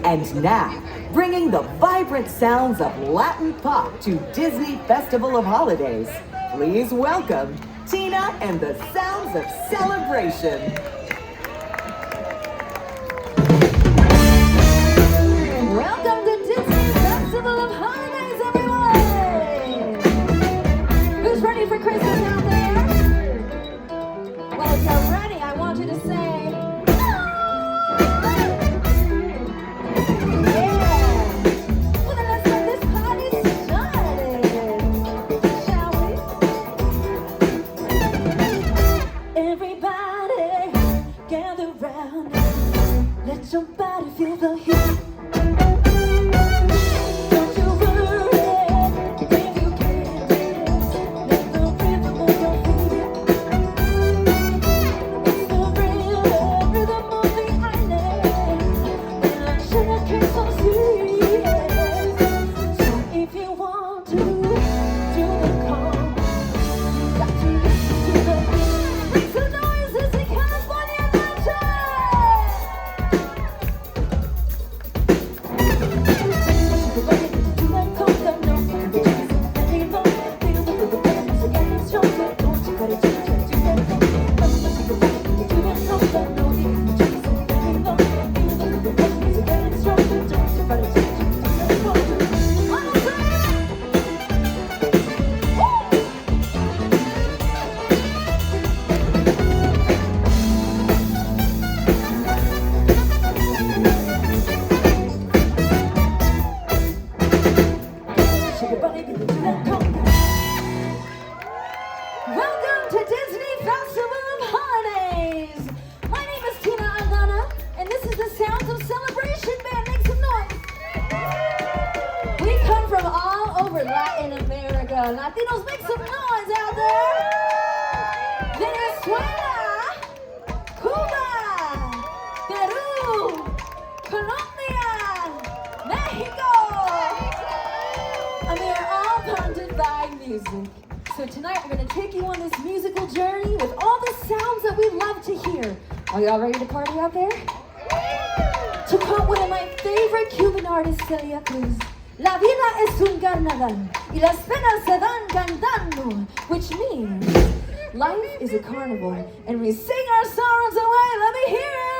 And now, bringing the vibrant sounds of Latin pop to Disney Festival of Holidays, please welcome Tina and the Sounds of Celebration. Welcome to Disney Festival of Holidays, everyone! Who's ready for Christmas out there? Well, if you're ready, I want you to say, let your body feel the heat. Don't you worry if you can't dance. Let the rhythm of your feet. It's the real rhythm of the island. And our sugar cane so sweet. So if you want to do the call, you got to listen to the beat. Make some noise as we California Magic. Welcome to Disney Festival of Holidays! My name is Tina and this is the Sounds of Celebration Band. Make some noise! We come from all over Latin America. Latinos, make some noise out there! Venezuela, Cuba, Peru, Colombia, Mexico! And we are all bonded by music. So tonight we're going to take you on this musical journey with all the sounds that we love to hear. Are y'all ready to party out there? To quote one of my favorite Cuban artists, Celia Cruz, La vida es un carnaval y las penas se dan cantando, which means life is a carnival and we sing our sorrows away. Let me hear it!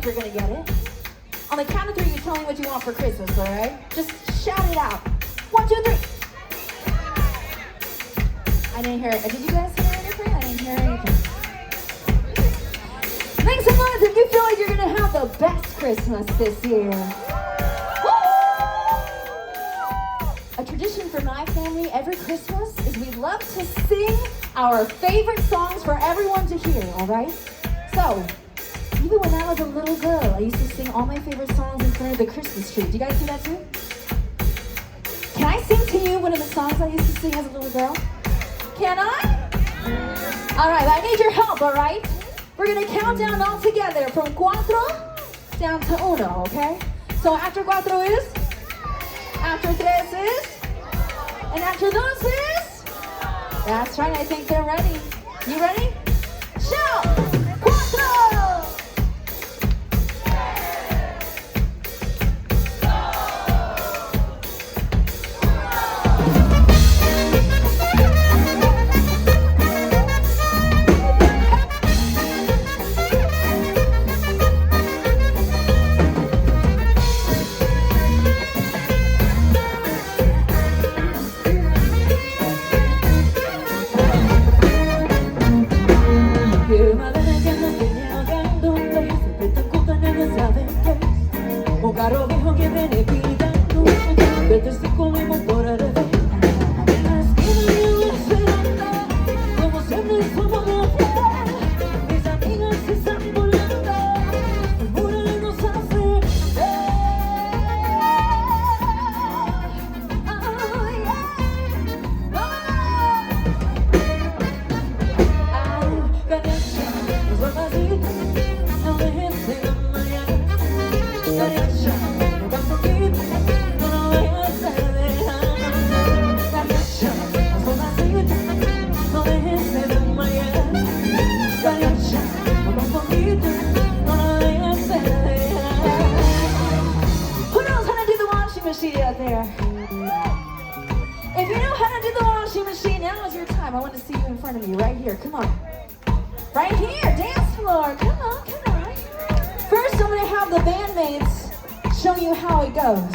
think you're gonna get it. On the count of 3, you tell me what you want for Christmas, all right? Just shout it out. 1, 2, 3. I didn't hear it. Did you guys hear anything? I didn't hear anything. Make some noise if you feel like you're gonna have the best Christmas this year. Woo! A tradition for my family every Christmas is we love to sing our favorite songs for everyone to hear, all right? So, even when I was a little girl, I used to sing all my favorite songs in front of the Christmas tree. Do you guys do that too? Can I sing to you one of the songs I used to sing as a little girl? Can I? All right, I need your help, all right? We're gonna count down all together from 4 down to 1, okay? So after 4 is, after 3 is, and after 2 is, that's right, I think they're ready. You ready? Shout! 4! Carro viejo que viene pitando, que te estoy comiendo por el revés. En la esquina yo esperando, como siempre somos de afuera. Mis amigas se están volando, el mural nos hace ver. Oh yeah, vámonos. Ay, cariño, nos vamos a ir, no dejes de mañana. Cariño, no tan poquito, no vayas a dejar. Cariño, nos vamos a ir, no dejes de desmayar. Cariño, no tan poquito, no vayas a dejar. Who knows how to do the washing machine out there? If you know how to do the washing machine, now is your time. I want to see you in front of me, right here. Come on. Right here, dance floor. Come on, come on. First, I'm going to have the bandmates show you how it goes.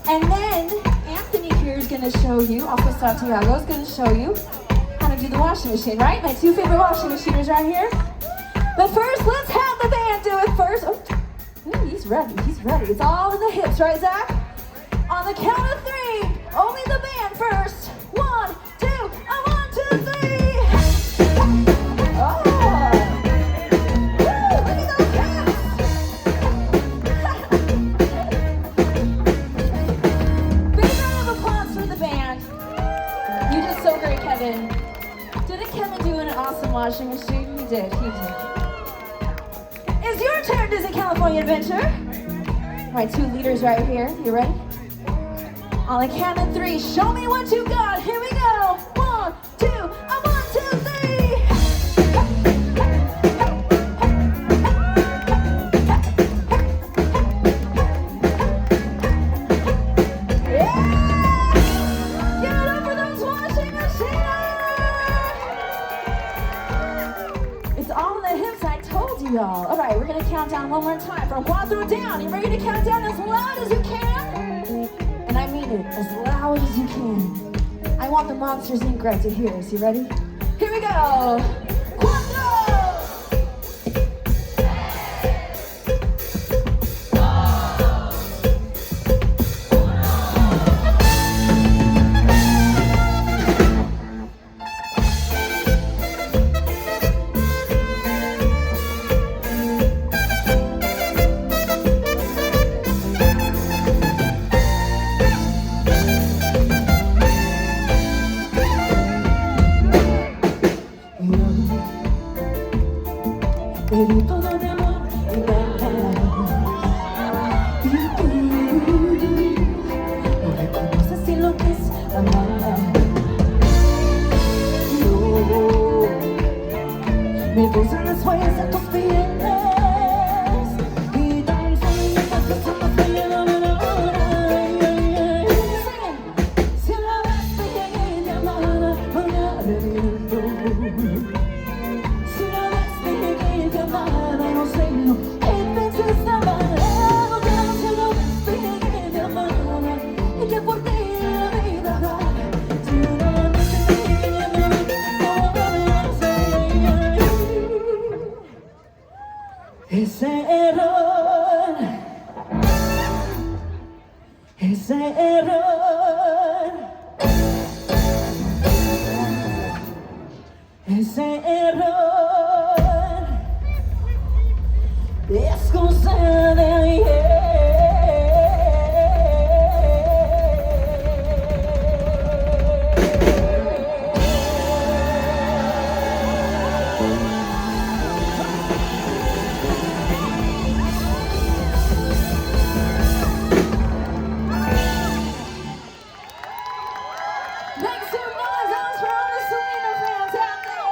And then, Anthony here is going to show you, also Santiago is going to show you how to do the washing machine, right? My 2 favorite washing machiners right here. But first, let's have the band do it first. Oh, ooh, he's ready, he's ready. It's all in the hips, right, Zach? On the count of 3, only the band first. 1, 2, 1, 2, 3. Oh! Woo, look at those hands! Big round of applause for the band. You did so great, Kevin. Didn't Kevin do an awesome washing machine? He did, he did. It's your turn, Disney California Adventure. My 2 leaders right here. You ready? On the count of 3, show me what you got. Here we go. 1, 2, 1, 2, 3. Yeah! Give it up for those washing machines! It's all in the hips, I told you y'all. All right, we're gonna count down one more time from 4 down. You ready to count down as loud as you can? And I mean it, as loud as you can. I want the Monsters Inc. right to hear us. You ready? Here we go. 4. Baby, todo de amor y paz. Y tú no reconoces si lo que es amar. No, me gustan las huellas de tus pies y tan solo me pasas a más allá de la hora. Si una vez te llegué de amada, voy arrepiento. Si una vez te llegué de amada, no sé lo ese error, ese error, ese error es cosa de ayer. Make some noise for all the Selena fans out there!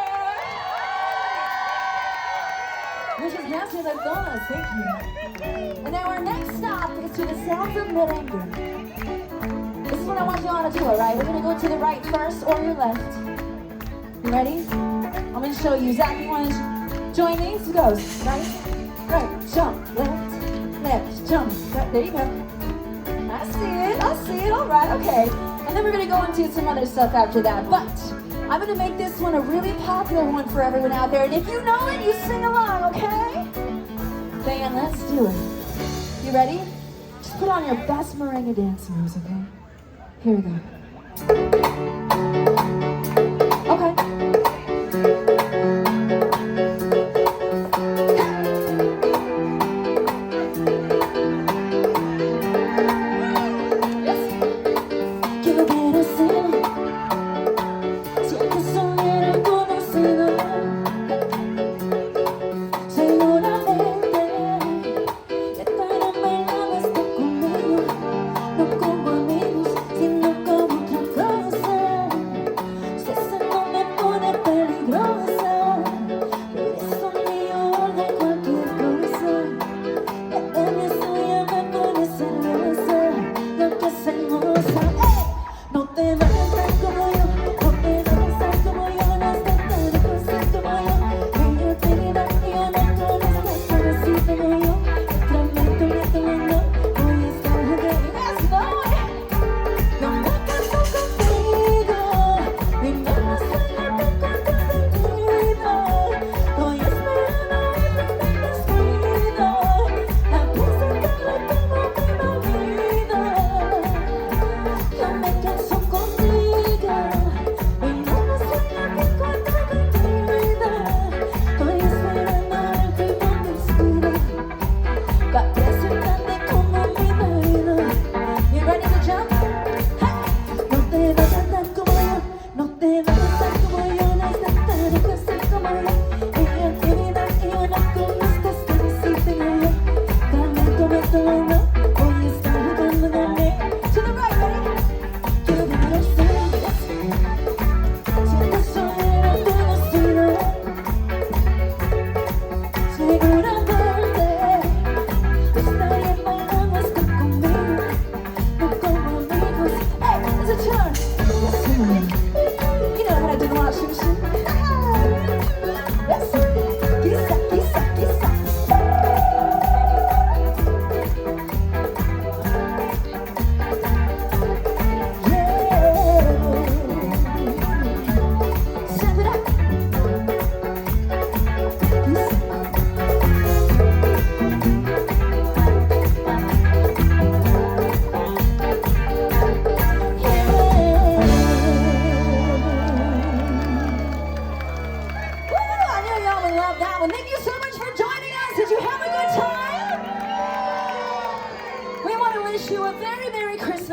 Muchas gracias a todos, thank you. And now our next stop is to the sounds of merengue. This is what I want you all to do, alright? We're gonna go to the right first or your left. You ready? I'm gonna show you. Zach, you wanna join me? So it goes. Right, jump, left, jump. Right, there you go. I see it, alright, okay. And then we're gonna go into some other stuff after that. But I'm gonna make this one a really popular one for everyone out there. And if you know it, you sing along, okay? Band, let's do it. You ready? Just put on your best merengue dance moves, okay? Here we go. Okay.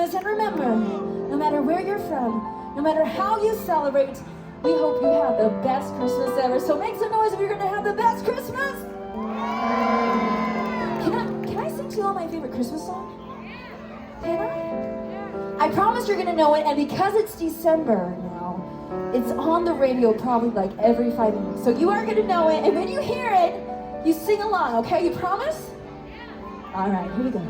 And remember, no matter where you're from, no matter how you celebrate, we hope you have the best Christmas ever. So make some noise if you're gonna have the best Christmas. Can I sing to you all my favorite Christmas song? Can I promise you're gonna know it, and because it's December now, it's on the radio probably like every 5 minutes. So you are gonna know it, and when you hear it, you sing along, okay? You promise? All right, here we go.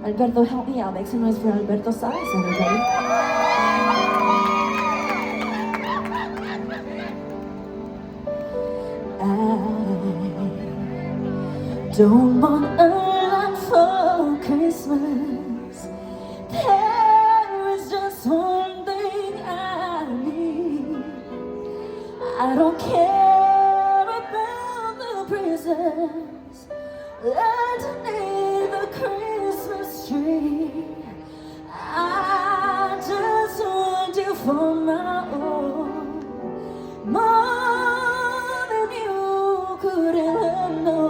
Alberto, help me out. Make some noise for Alberto Saez, everybody. I don't want a lot for Christmas. There is just one thing I need. I don't care about the presents presents underneath the Christmas tree. I just want you for my own, more than you could ever know.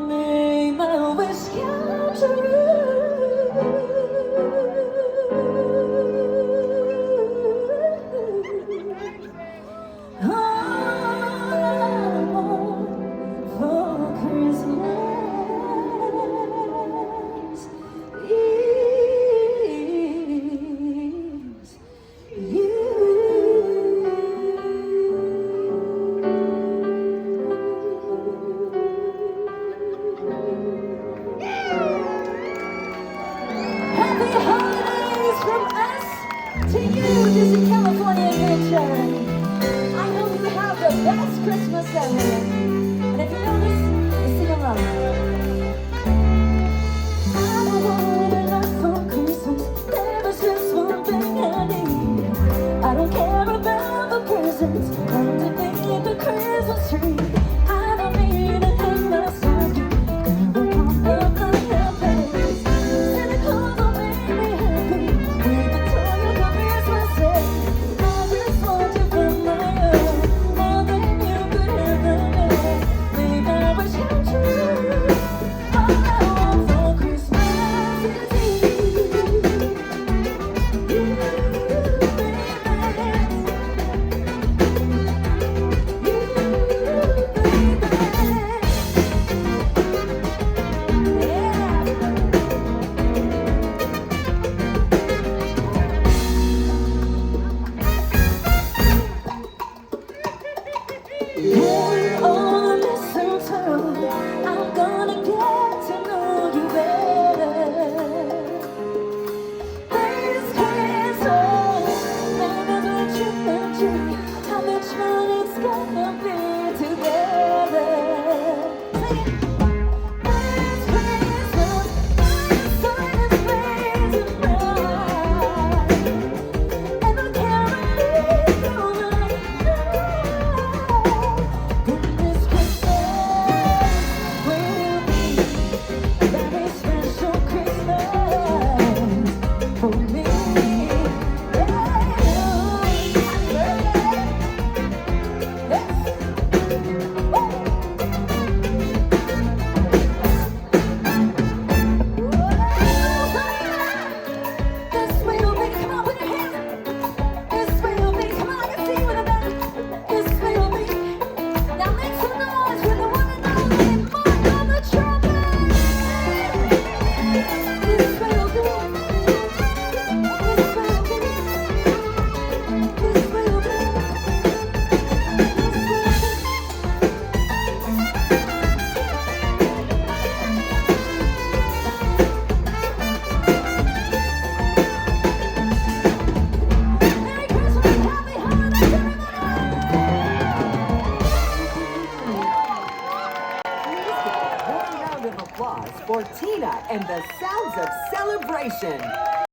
Make my wish come true. Happy holidays from us to you, Disney California Adventure. I hope you have the best Christmas ever. And if you know this, just sing along. I don't want a lot for Christmas. There's just one thing I need. I don't care about the presents underneath the Christmas tree. I don't need to hang my stocking. Never come up my face. Santa Claus will make me happy with a toy of Christmas Day. I just want you for my own, more than you could ever know. Make my wish come true. All I want for Christmas is you, on the mistletoe, I'm gonna get to know you better. This Christmas, maybe we'll trip and tree. How much fun it's gonna be together. Sing it. This Christmas, my sun is blazing bright, and the carol is going on. Then this Christmas will be a very special Christmas for me. This will be, come on, put your hands up. This will be, come on, I can see with a band. This will be, now make some noise with the one and only Mark on the trumpet. This will be, this will be, this will be, Merry Christmas, Happy Holidays, everybody! One round of applause for Tina and the Sounds of Celebration.